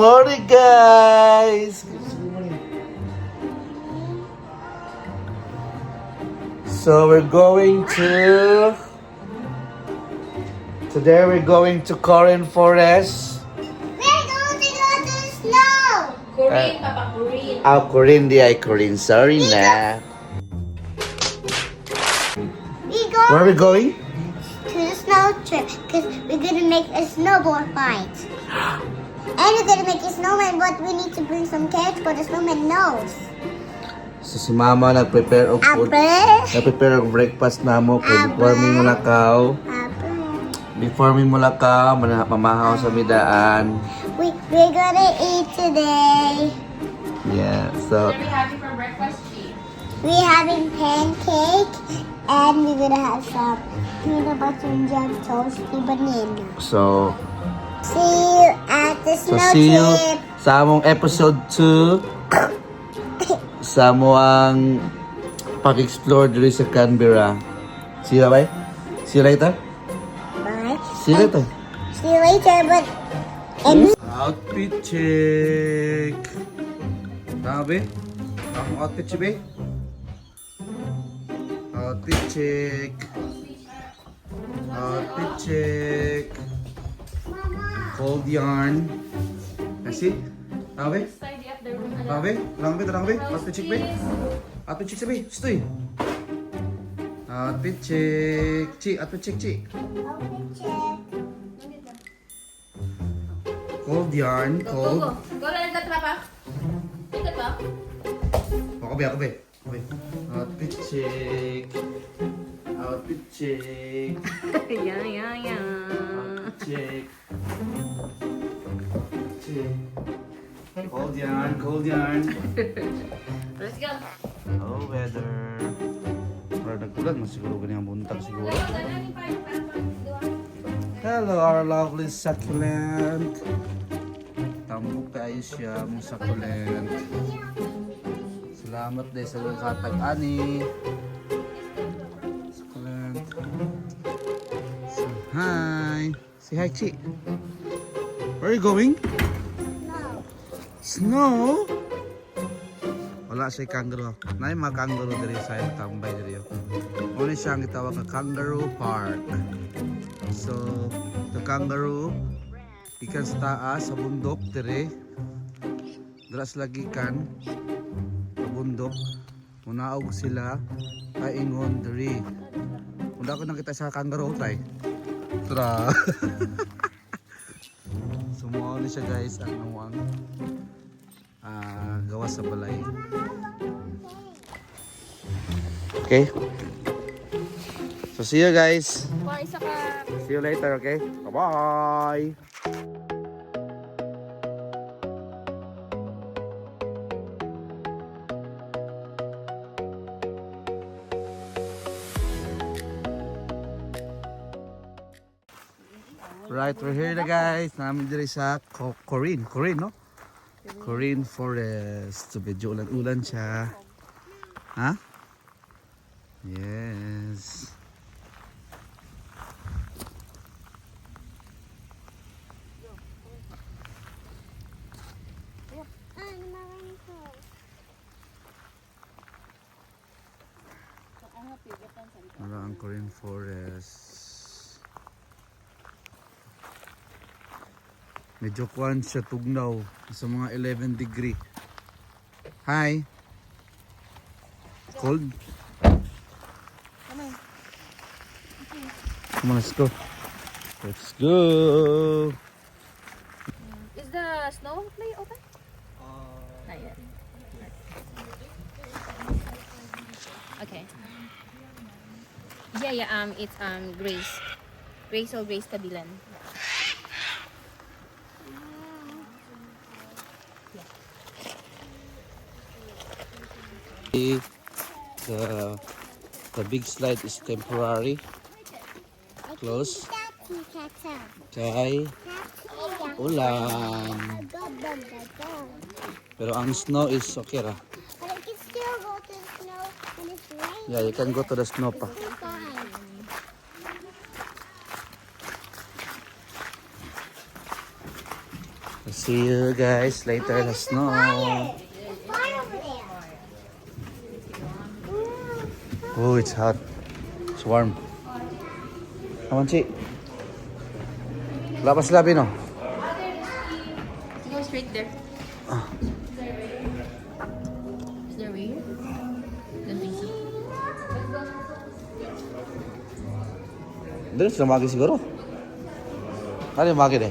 morning, guys. Good morning. So we're going to. Today we're going to Corin Forest. We're going to go to the snow. Corinne, Papa Corinne. Corin di ay Corin. Sorry na. Where are we going? To the snow trip because we're going to make a snowball fight. And we're going to make a snowman, but we need to bring some carrots for the snowman nose. So si Mama nag-prepare og food. Apple. Nag-prepare og breakfast namo kay before mi mulakaw. Apple. Before mi mulakaw, mamahaw sa midaan. We're going to eat today. Yeah, so What are we having for breakfast, Chi? We're having pancake and we're going to have some peanut butter and jam toasty banana. so See you at the So snow see you trip. sa among episode 2 sa among pag-explore diri sa Canberra. See you, bye. See you later. Bye. See you later. See you later, but Outfit check. Tabe. Ang outfit check, be. Outfit check. Outfit check. Cold yarn. Kasi? Tabe. Tidy up the room. Tabe. Tarang be. Outfit check, be. Outfit check, be. Stoy. Outfit check. Outfit check. Cold yarn. Go, Cold. go, go. Go lang ka, Papa. Ikot ba? Ako be. Outfit check. Outfit check. Yeah. Check. Check. Cold yarn. Let's go. Oh, weather. Para nagtulan mo siguro ganyan buntag siguro. Hello, our lovely succulent. Tambok tayo siya, mong succulent. Salamat dahil sa iyong katag, Ani. Succulent. So, hi. Say hi, Chi. Where are you going? Snow? Wala siya kangaroo. Nay mga kangaroo diri sa tambay diri. Muna siya ang gitawag nga Kangaroo Park. So, the kangaroo ikan sa taas sa bundok diri. Dras lagi kan sa bundok. Munaog sila ay ingon diri. Muna ko nakita sa kangaroo tay. Tra. Sumuha ni siya guys ang nuwang gawa sa balay. Okay. So see you guys. Isa ka. See you later, okay? Bye-bye. Right, we're here na guys. Namin diri sa Corin, no? Corin Forest. So medyo ulan-ulan siya. Ha? Yes. Wala ang Corin Forest. Medyo kuwan siya tugnaw sa mga 11 degree. Hi. Cold. Come on, let's go. Let's go. Is the snow play open? Not yet. Okay. Yeah, it's Grace or Grace Kabilan. The big slide is temporary. Close. Kay ulan. Pero ang snow is okay ra. But I can still go to the snow when it's raining. Yeah, you can go to the snow pa. It's fine. Let's See you guys later sa snow. Fire over there. Oh, it's hot. It's warm. Come on, Chi. Wala pa sila, Bino. Go straight there. Ah. Is there a way here? Don't think so. Doon sila magi siguro. Ano yung magi eh?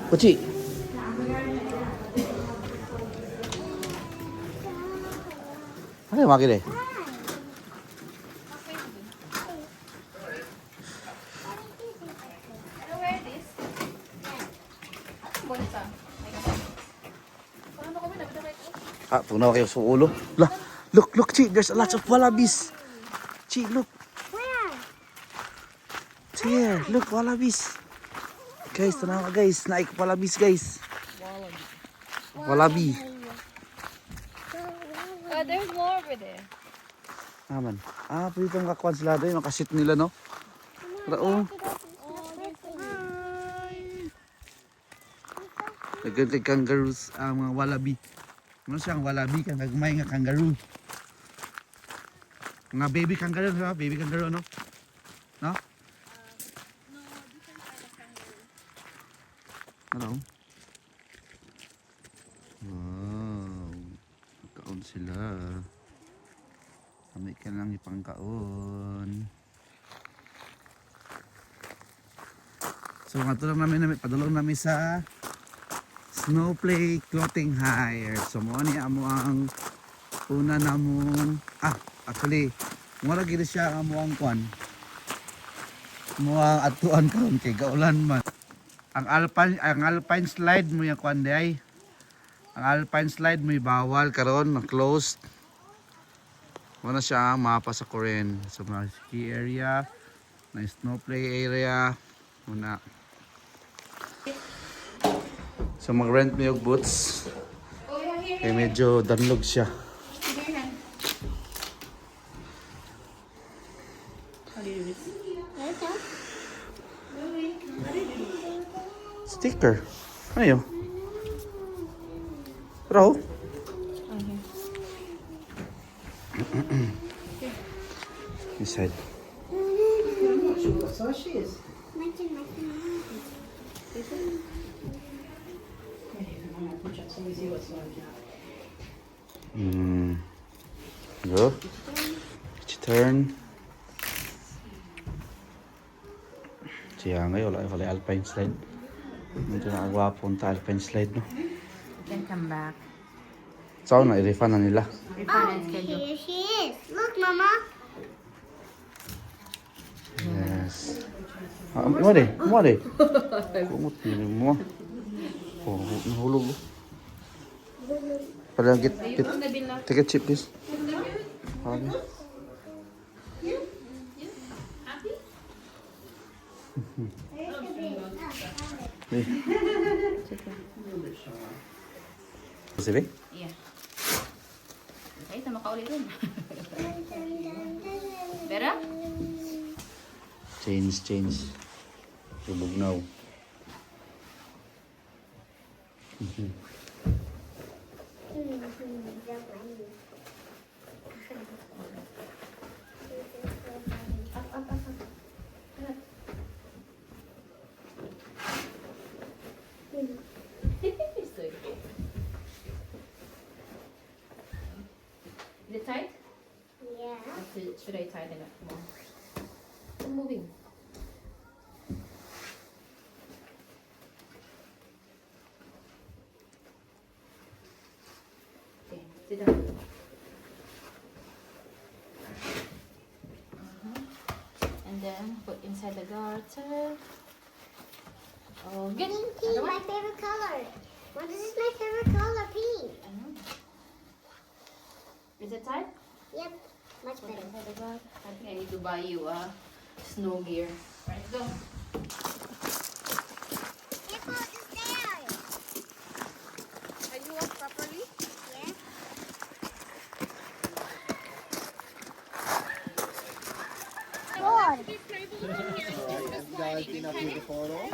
Kuchi. Ano yung magi eh? Can I wear this? Bonita. Paano kami nabita kayo? Ah, tunaw kayo sa ulo. Look, Chi. There's a lot of wallabies. Chi, look. Where? Here, look, wallabies. Guys, tunaw ka guys. Naik wallabies guys. Wallaby. Oh, there's more over there. Naman. Ah, pwede itong kakuan sila doon. Nakasit nila, no? Rao. Nagkantay kangaroos ang mga wallaby. Ano siyang wallaby? Kang nagmay nga kangaroo. Mga baby kangaroo, di ba? Baby kangaroo, no? No? Ano? Wow. Kaon sila. Kami ka lang ipangkaon. So, matulong namin, padulong namin sa Snowflake Clothing Hire. So, mo ni amo ang una namong actually mura gid siya amo ang kwan. Mo ang atuan karon kay gaulan man. Ang alpine slide mo yung kwan day. Ang alpine slide mo bawal karon, closed. Muna siya mapa sa Korean. So, mga ski area, na snowplay area muna. So mag-rent mo yung boots. Eh medyo danlog siya. Sticker. Ano yun? Raw? This side. Go. It's your turn. Siya ngayon, wala alpine slide. Medyo nakagwapo ang alpine slide, no? You can come back. So, na-refund na nila. Refund and schedule. Here she is. Look, Mama. Yes. Mo de. Kumot nila mo. Oh, nahulog. Parang take a chip, please. Okay. Sige. Yeah. Ay, tama ka ulit rin. Vera? Change. Lubugnaw. Is it tight? Yeah. Should I tighten it more? I'm moving. Okay, sit down. And then put inside the garter. Oh, good. Pink, my favorite color. What is my favorite color? Pink. I know. Is it tight? Yep. Much Put it better. inside the garter. I think I need to buy you a snow gear. Right, go. Careful, the stairs. Are you walk properly? Yeah. Lord. guys been up here before at all?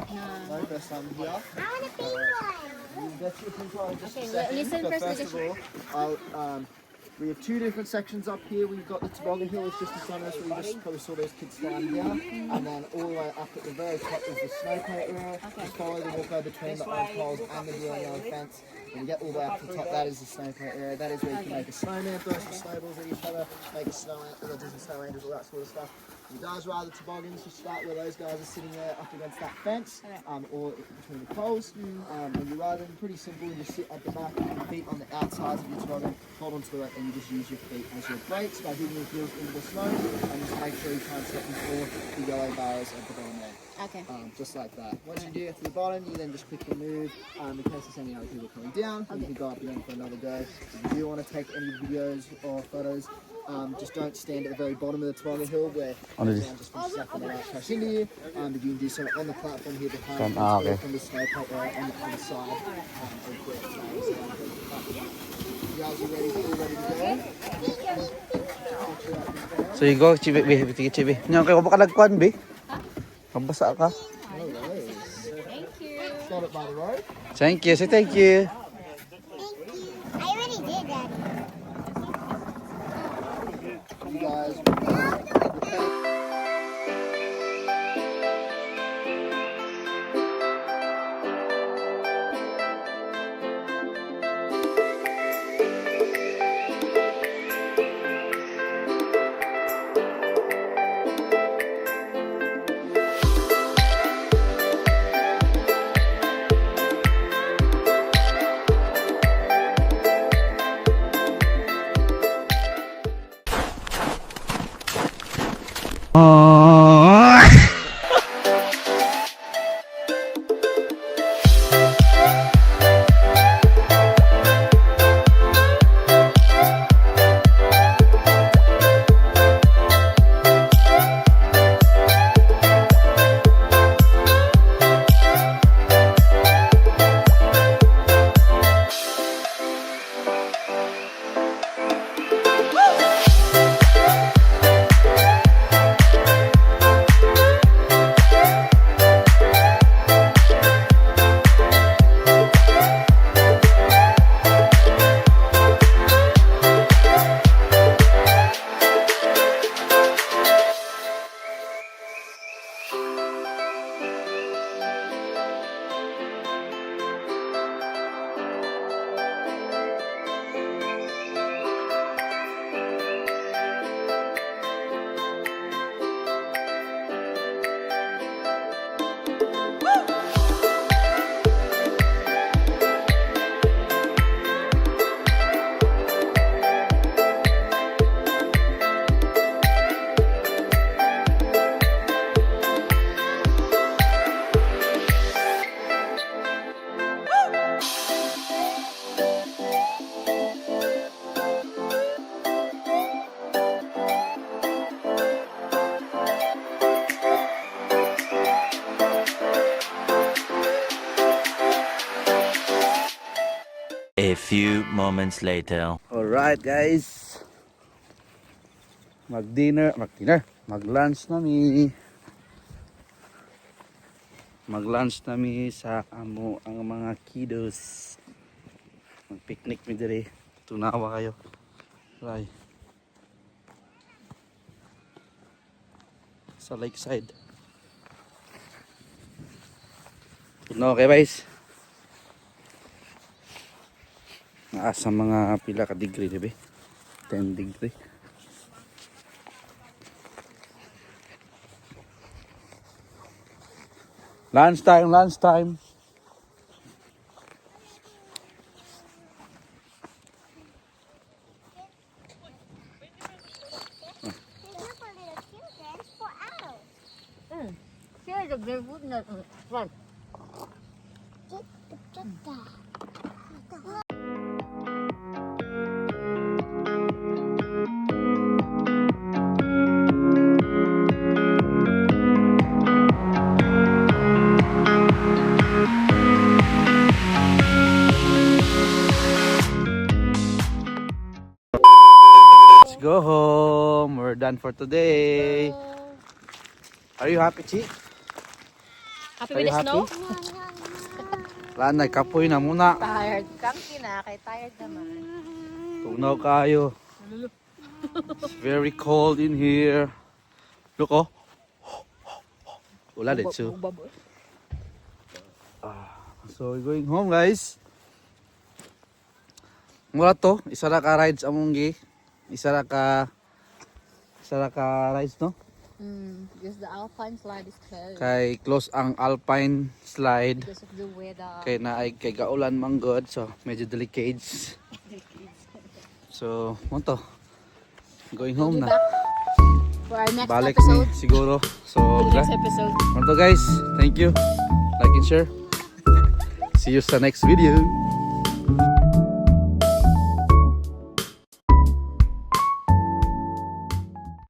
No, first time here. I want a big one. That's your control in just a Okay, second. listen But first to first the of all, we have two different sections up here. We've got the toboggan hill, it's just in front of us, where you just probably saw those kids down here. And then all the way up at the very top is the snow plate area. Just follow the walkway between the old poles and the blue and yellow fence. When you get all the way up to the top, that is the snow plate area. That is where you can make a snowman, throw some snowballs at each other, make a snow, do some snow angels, all that sort of stuff. You guys rather toboggans, you start where those guys are sitting there up against that fence, or between the poles. When you ride them, pretty simple. You just sit at the back, your feet on the outsides of your toboggan, hold onto the and you just use your feet as your brakes by hitting your heels into the snow, and just make sure you try and step before the yellow bars at the bottom there. Okay. Just like that. Once you do get to the bottom, you then just quickly move in case there's any other people coming down. You can go up again for another go. If you do want to take any videos or photos, just don't stand at the very bottom of the toboggan hill where On the- just for a second they might crash into you. But you can do so on the platform here behind okay. or from the snow plate area on the other side. You guys are ready to go? So you go, Chibi, Chibi, Chibi. Nya kay ko baka nagkuan bi. Kabasa ka. No worries. Thank you. Start it by the road. Thank you. Say thank you. Thank you. I already did, Daddy. You guys. A few moments later. Alright guys. Mag-lunch nami sa amo ang mga kiddos. Mag-picnic mi diri. Tunawa kayo. Right. Sa lakeside. Tunawa kayo guys. Sa mga pila ka degree, diba? 10 degree. Lunch time. For little children, for adults. Here's a good wood nut. Right. Get that. Let's go home. We're done for today. Are you happy, Chi? Happy Are with you the snow? Lanay, kapoy na muna. Tired. Kang kay tired naman. Tunaw kayo. It's very cold in here. Look, oh. Wala dito. So, we're going home, guys. Mura to. Isa ra ka rides among gi. Isa ra ka rides, no? Because the alpine slide is closed. Kay close ang alpine slide. Because of the weather. Kay naay kay gaulan man god, so medyo delicate. So, mo to. Going home na. For our next Balik episode. ni siguro. So, Next episode. mo to guys. Thank you. Like and share. See you sa next video.